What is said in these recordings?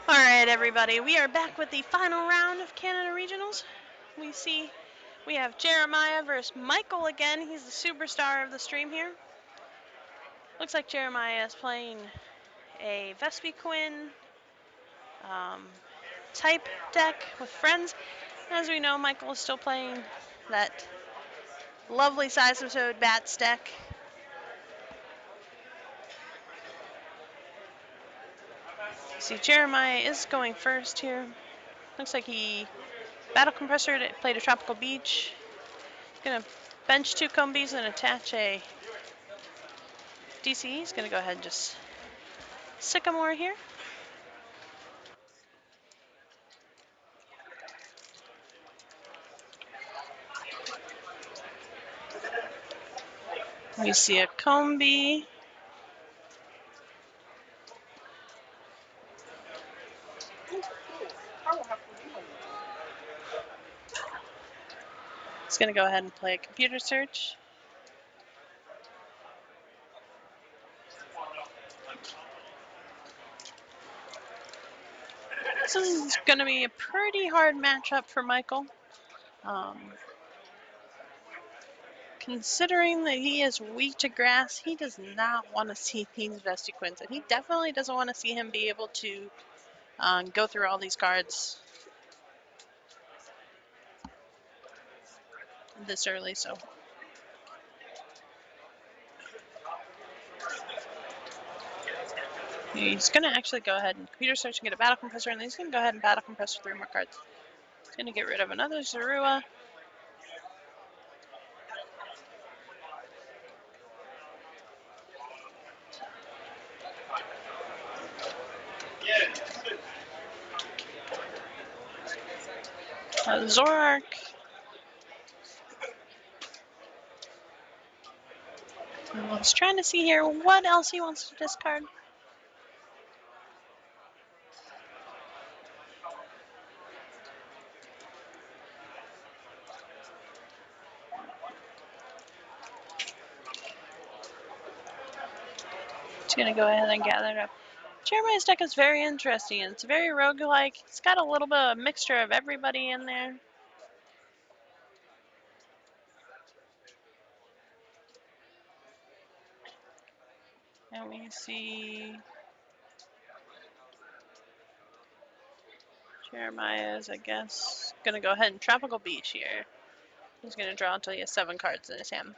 All right, everybody, we are back with the final round of Canada Regionals. We have Jeremiah versus Michael again. He's the superstar of the stream here. Looks like Jeremiah is playing a Vespiquen type deck with friends. As we know, Michael is still playing that lovely Seismitoad Bats deck. See, Jeremiah is going first here. Looks like he Battle Compressor played a Tropical Beach. He's going to bench 2 Combies and attach a DC. He's going to go ahead and just Sycamore here. We see a Combi. He's going to go ahead and play a Computer Search. This is going to be a pretty hard matchup for Michael. Considering that he is weak to grass, he does not want to see these Vespiquens, and he definitely doesn't want to see him be able to go through all these cards this early. So he's going to actually go ahead and Computer Search and get a Battle Compressor, and then he's going to go ahead and Battle Compressor 3 more cards. He's going to get rid of another Zorua. Zorark. He's trying to see here what else he wants to discard. He's going to go ahead and gather it up. Jeremiah's deck is very interesting. It's very roguelike. It's got a little bit of a mixture of everybody in there. And we see Jeremiah's, I guess, going to go ahead and Tropical Beach here. He's going to draw until he has 7 cards in his hand.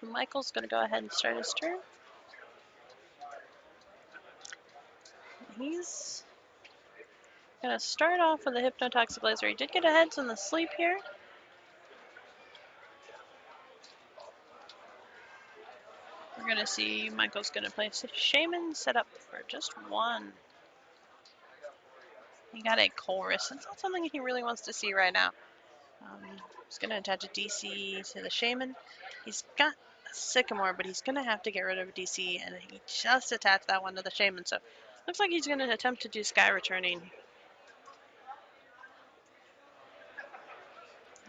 Michael's going to go ahead and start his turn. He's going to start off with a Hypnotoxic Laser. He did get a heads in the sleep here. We're going to see Michael's going to play Shaman set up for just 1. He got a Chorus. It's not something he really wants to see right now. He's going to attach a DC to the Shaman. He's got a Sycamore, but he's going to have to get rid of a DC, and he just attached that one to the Shaman. So looks like he's going to attempt to do Sky Returning.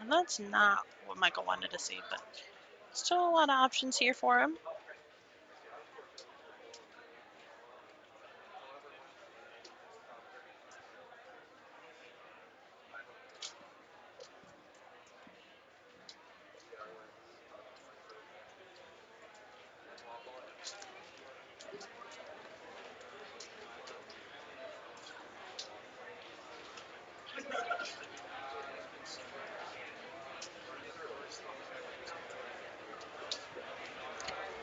And that's not what Michael wanted to see, but still a lot of options here for him.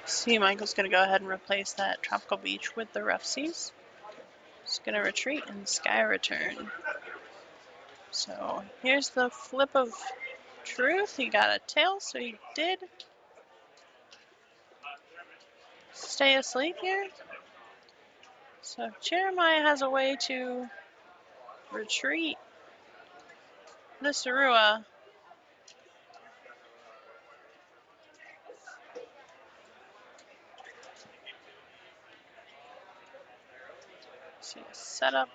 See, Michael's going to go ahead and replace that Tropical Beach with the Rough Seas. He's going to retreat and Sky Return. So here's the flip of truth. He got a tail, so he did stay asleep here. So Jeremiah has a way to retreat the Zorua. So set up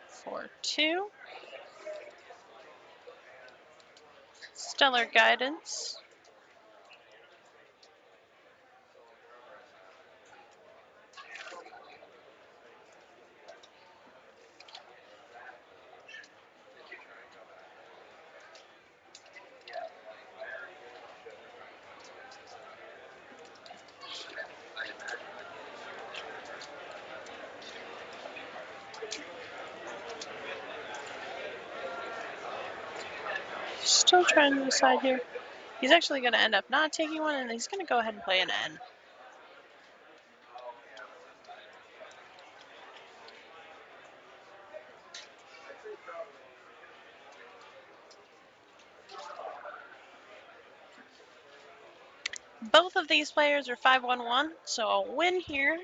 for 2. Stellar Guidance. Still trying to decide here. He's actually going to end up not taking one, and he's going to go ahead and play an N. Both of these players are 5-1-1, so a win here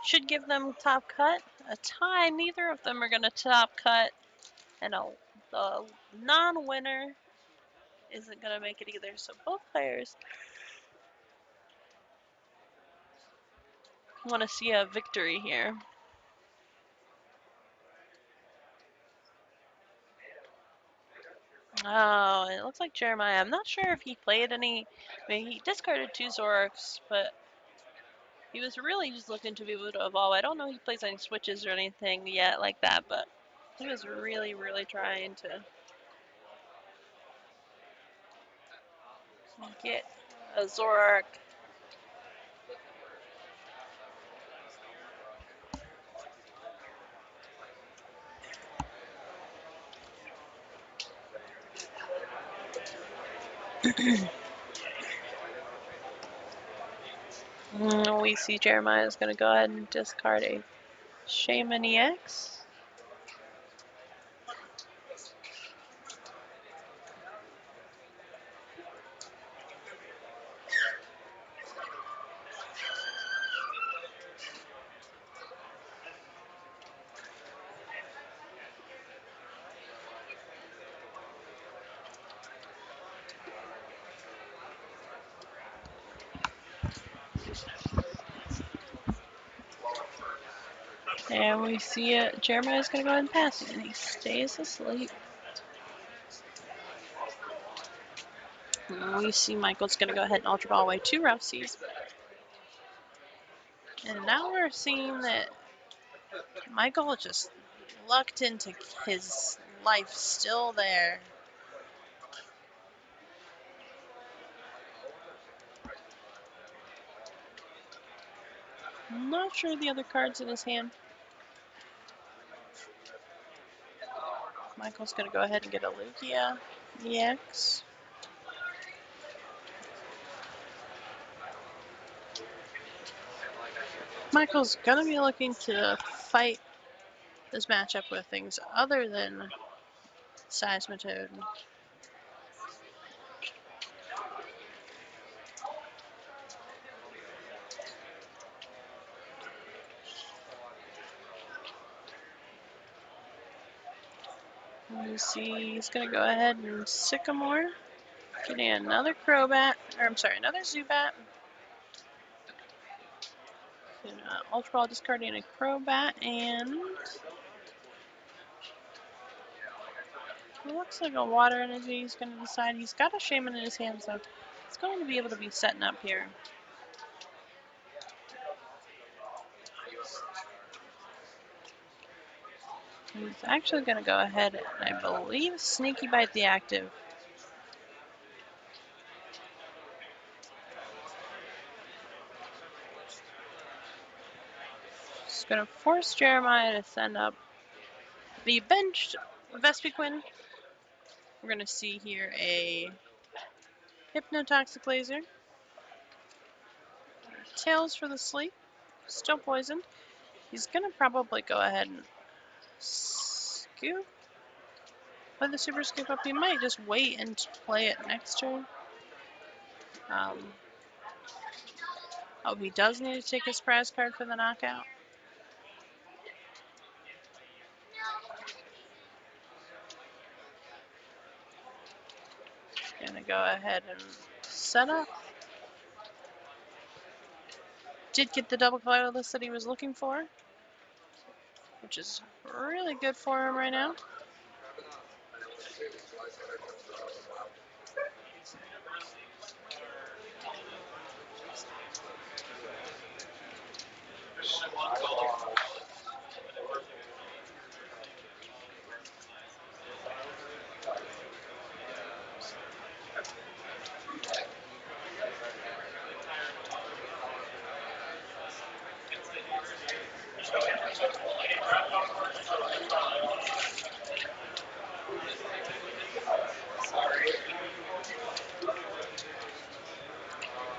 should give them top cut. A tie, neither of them are going to top cut, and the non-winner isn't going to make it either. So both players want to see a victory here. Oh, it looks like Jeremiah. I'm not sure if he played any. I mean, he discarded 2 Zorks, but he was really just looking to be able to evolve. I don't know if he plays any switches or anything yet like that, but he was really, really trying to get a Zorak. We see Jeremiah is going to go ahead and discard a Shaman EX. And we see it. Jeremiah's going to go ahead and pass it, and he stays asleep. We see Michael's going to go ahead and Ultra Ball away 2 Rough Seas. And now we're seeing that Michael just lucked into his life still there. I'm not sure the other cards in his hand. Michael's going to go ahead and get a Lugia EX. Michael's going to be looking to fight this matchup with things other than Seismitoad. You see he's going to go ahead and Sycamore. Getting another Crobat, or I'm sorry, another Zubat. Ultra Ball discarding a Crobat, and it looks like a Water Energy. He's going to decide he's got a Shaman in his hand, so he's going to be able to be setting up here. He's actually going to go ahead and I believe Sneaky Bite the active. He's going to force Jeremiah to send up the benched Vespiquen. We're going to see here a Hypnotoxic Laser. Tails for the sleep. Still poisoned. He's going to probably go ahead and scoop. Play the Super Scoop up. He might just wait and play it next turn. Oh, he does need to take his prize card for the knockout. He's going to go ahead and set up. Did get the double colorless that he was looking for, which is really good for him right now.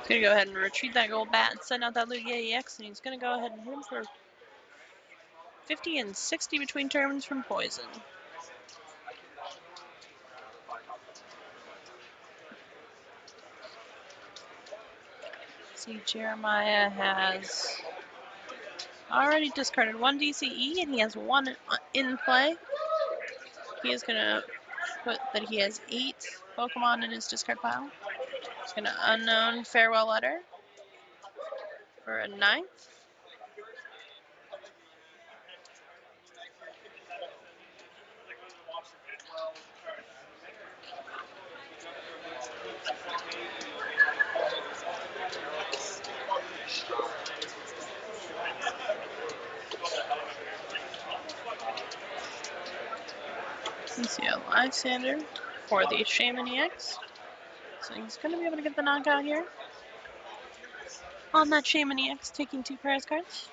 Gonna go ahead and retrieve that gold bat and send out that Lugia EX, and he's gonna go ahead and hit him for 50 and 60 between turns from Poison. See, Jeremiah has already discarded one DCE, and he has one in play. He is gonna put that he has 8 Pokemon in his discard pile. He's gonna unknown Farewell Letter for a 9th. You see a Lysander for the Shaman EX. So he's going to be able to get the knockout here. On that Shaman EX, taking 2 prize cards.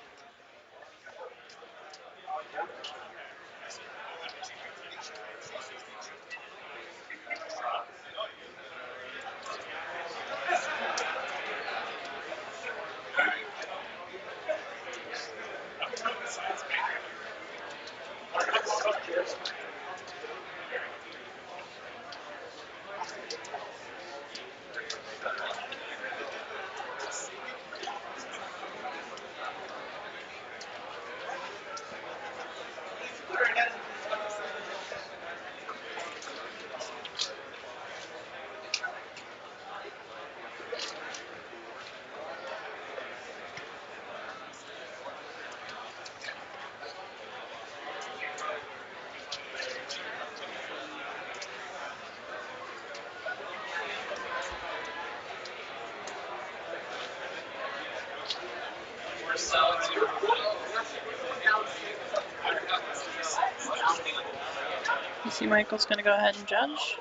You see Michael's going to go ahead and judge.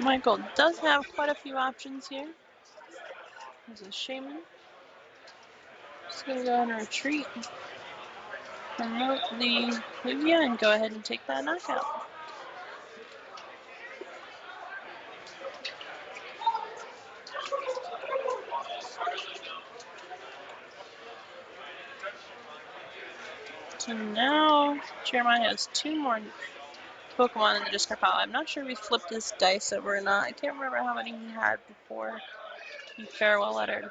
Michael does have quite a few options here. There's a Shaman. Just going to go ahead and retreat. Promote the Lugia and go ahead and take that knockout. So now Jeremiah has 2 more Pokemon in the discard pile. I'm not sure if he flipped his dice over or not. I can't remember how many he had before he farewell lettered.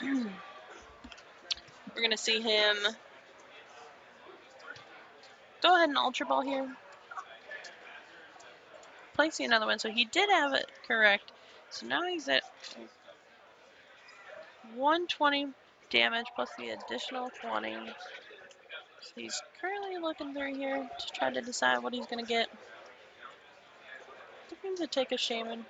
We're going to see him go ahead and Ultra Ball here. Placing another one, so he did have it correct. So now he's at 120 damage plus the additional 20. So he's currently looking through here to try to decide what he's going to get. Looking to take a Shaman.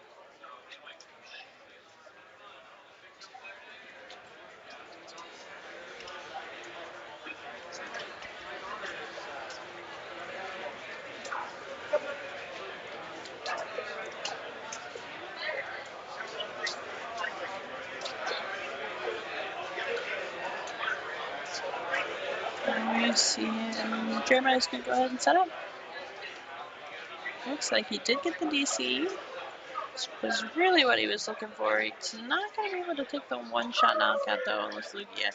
We see him. Jeremiah's going to go ahead and set up. Looks like he did get the DC. This was really what he was looking for. He's not going to be able to take the one-shot knockout, though, on this Lugia.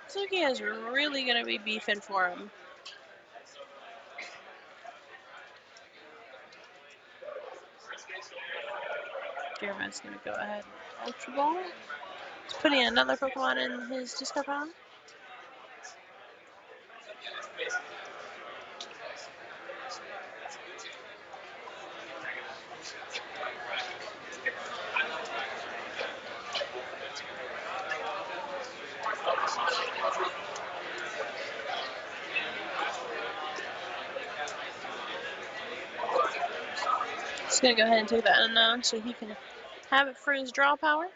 This Lugia is really going to be beefing for him. Jeremiah's going to go ahead and Ultra Ball. He's putting another Pokemon in his discard pile. He's going to go ahead and take that unknown so he can have it for his draw power.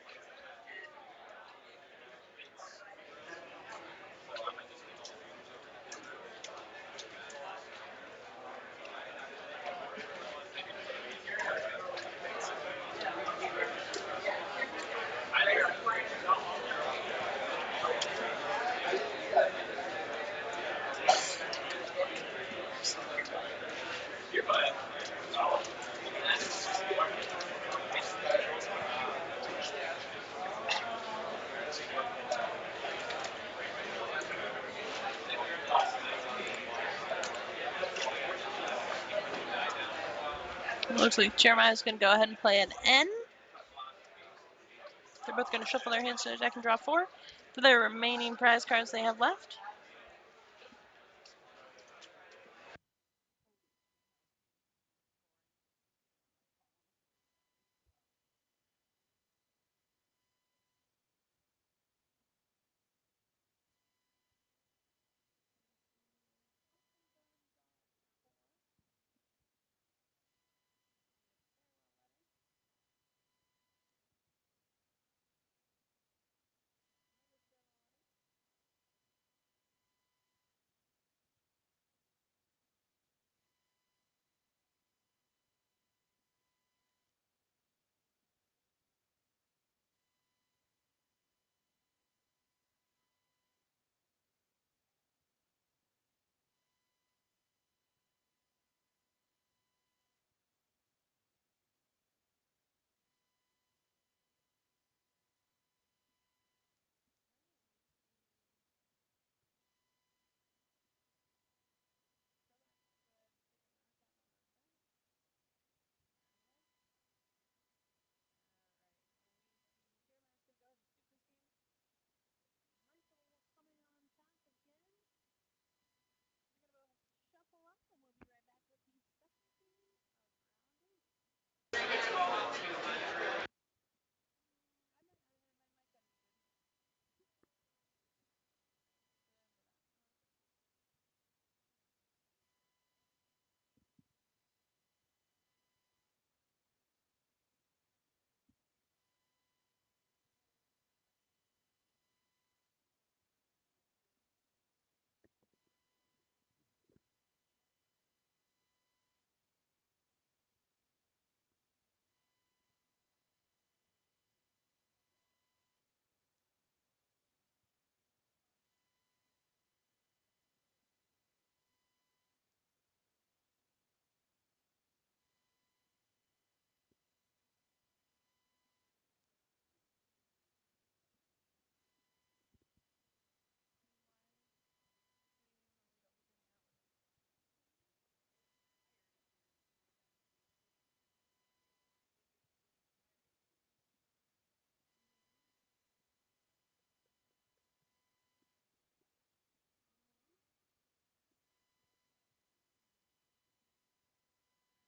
Looks like Jeremiah's going to go ahead and play an N. They're both going to shuffle their hands to their deck and draw 4 for their remaining prize cards they have left.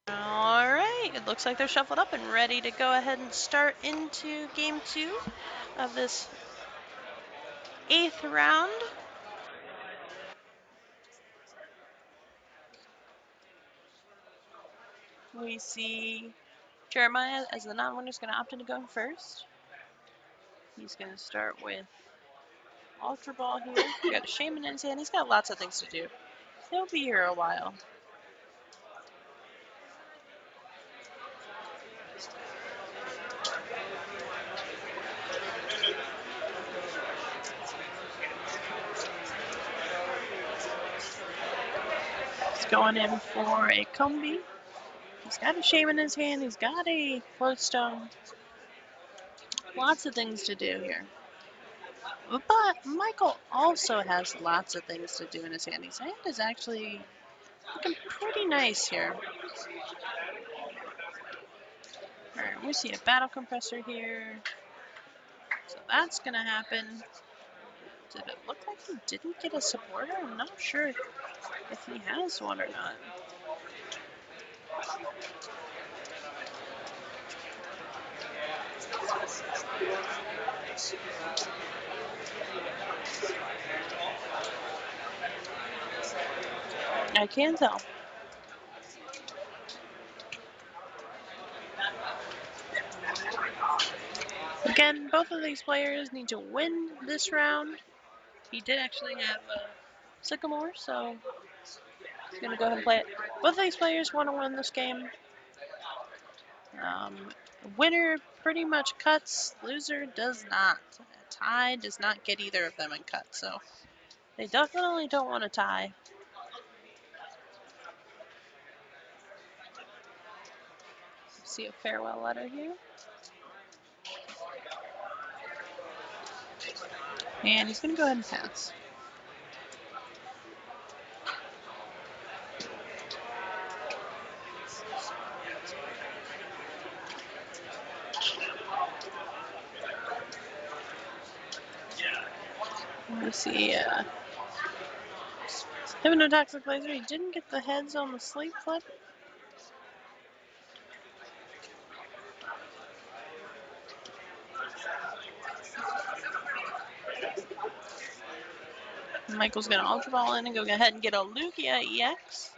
All right, it looks like they're shuffled up and ready to go ahead and start into game 2 of this 8th round. We see Jeremiah as the non-winner is going to opt in to go first. He's going to start with Ultra Ball here. He got a Shaman in his hand. He's got lots of things to do. He'll be here a while. He's going in for a Combi. He's got a Shaman in his hand. He's got a Floatstone. Lots of things to do here. But Michael also has lots of things to do in his hand. His hand is actually looking pretty nice here. Alright, we see a Battle Compressor here. So that's going to happen. Did it look like he didn't get a supporter? I'm not sure if he has one or not. I can tell. Again, both of these players need to win this round. He did actually have Sycamore, so he's going to go ahead and play it. Both of these players want to win this game. Winner pretty much cuts, loser does not. A tie does not get either of them in cut, so they definitely don't want to tie. See a farewell letter here. And he's going to go ahead and pass. Let me see. Hypnotoxic Laser, he didn't get the heads on the sleep flip. Michael's going to Ultra Ball in and go ahead and get a Lugia EX.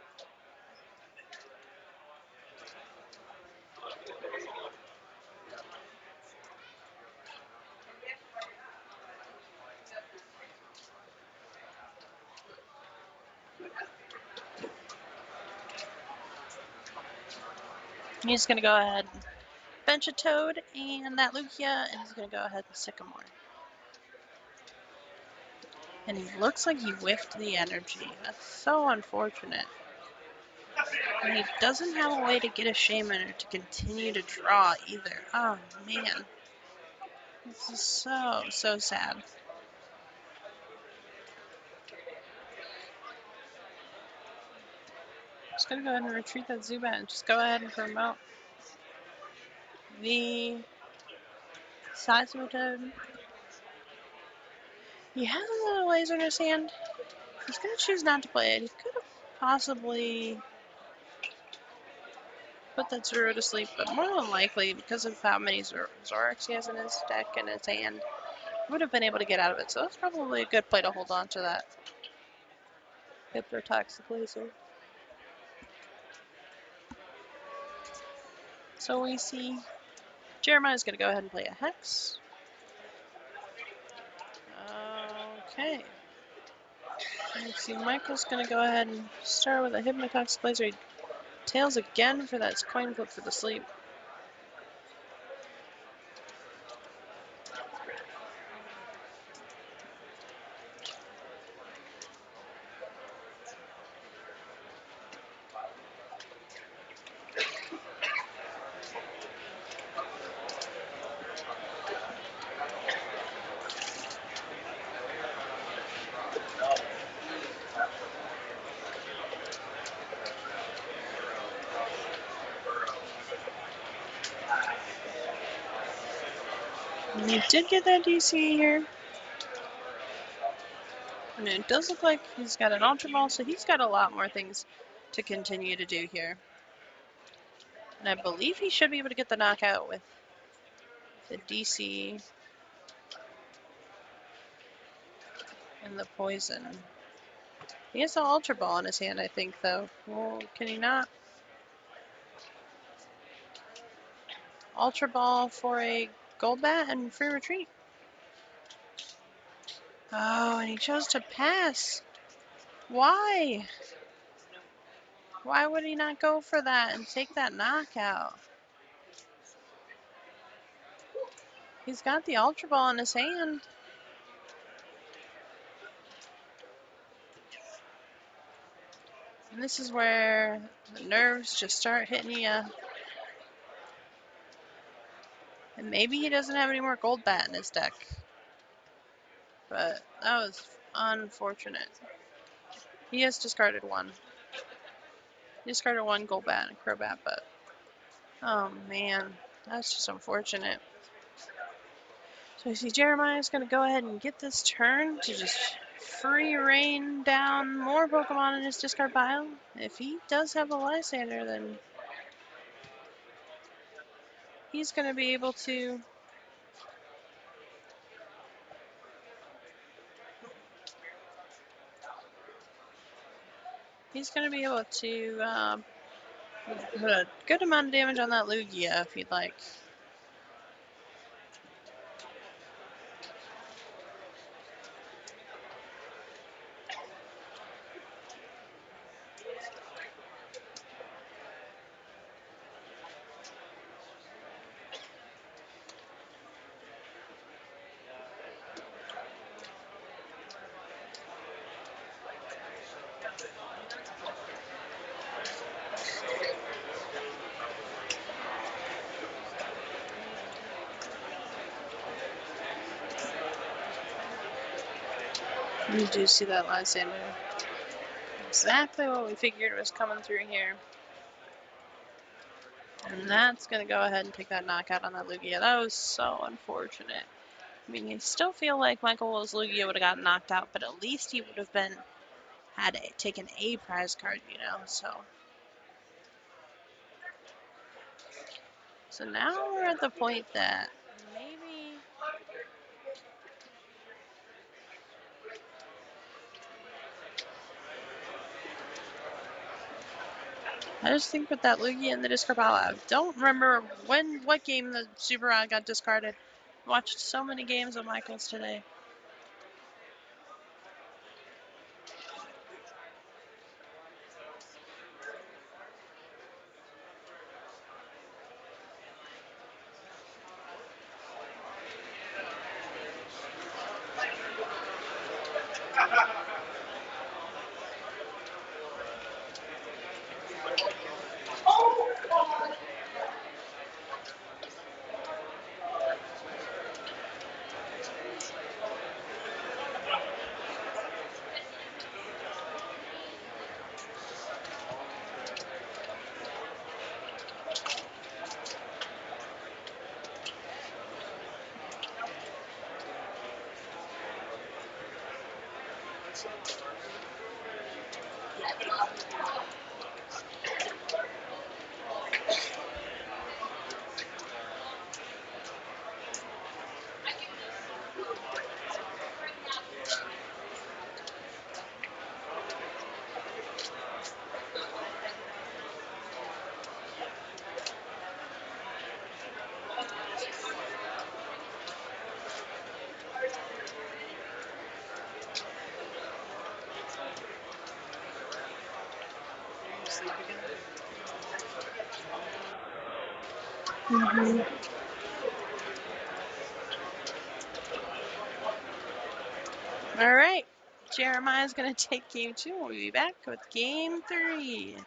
He's going to go ahead and bench a Toad and that Lugia, and he's going to go ahead and Sycamore. And he looks like he whiffed the energy. That's so unfortunate. And he doesn't have a way to get a Shaman or to continue to draw either. Oh, man. This is so sad. Just going to go ahead and retreat that Zubat and just go ahead and promote the Seismitoad. He has a laser in his hand. He's going to choose not to play it. He could have possibly put that Zero to sleep, but more than likely, because of how many Zoroarks he has in his deck and his hand, he would have been able to get out of it. So that's probably a good play to hold on to that Hypnotoxic Laser. So we see Jeremiah's going to go ahead and play a Hex. Okay. Let's see, Michael's going to go ahead and start with a Hypnotoxic Laser. He tails again for that coin flip for the sleep. And he did get that DC here. And it does look like he's got an Ultra Ball, so he's got a lot more things to continue to do here. And I believe he should be able to get the knockout with the DC and the poison. He has the Ultra Ball in his hand, I think, though. Well, can he not? Ultra Ball for a Golbat and free retreat. Oh, and he chose to pass. Why? Why would he not go for that and take that knockout? He's got the Ultra Ball in his hand. And this is where the nerves just start hitting you. And maybe he doesn't have any more Golbat in his deck. But that was unfortunate. He has discarded one. He discarded one Golbat and Crobat, but oh man, that's just unfortunate. So you see Jeremiah's going to go ahead and get this turn to just free rain down more Pokemon in his discard pile. If he does have a Lysander, then he's going to be able to put a good amount of damage on that Lugia if he'd like. You do see that last move. Exactly what we figured was coming through here. And that's going to go ahead and take that knockout on that Lugia. That was so unfortunate. I mean, you still feel like Michael's Lugia would have gotten knocked out, but at least he would have had taken a prize card, you know, So now we're at the point that maybe... I just think with that Lugia and the discard pile, I don't remember what game the Super Rod got discarded. Watched so many games of Michael's today. All right. Jeremiah's going to take game 2. We'll be back with game 3.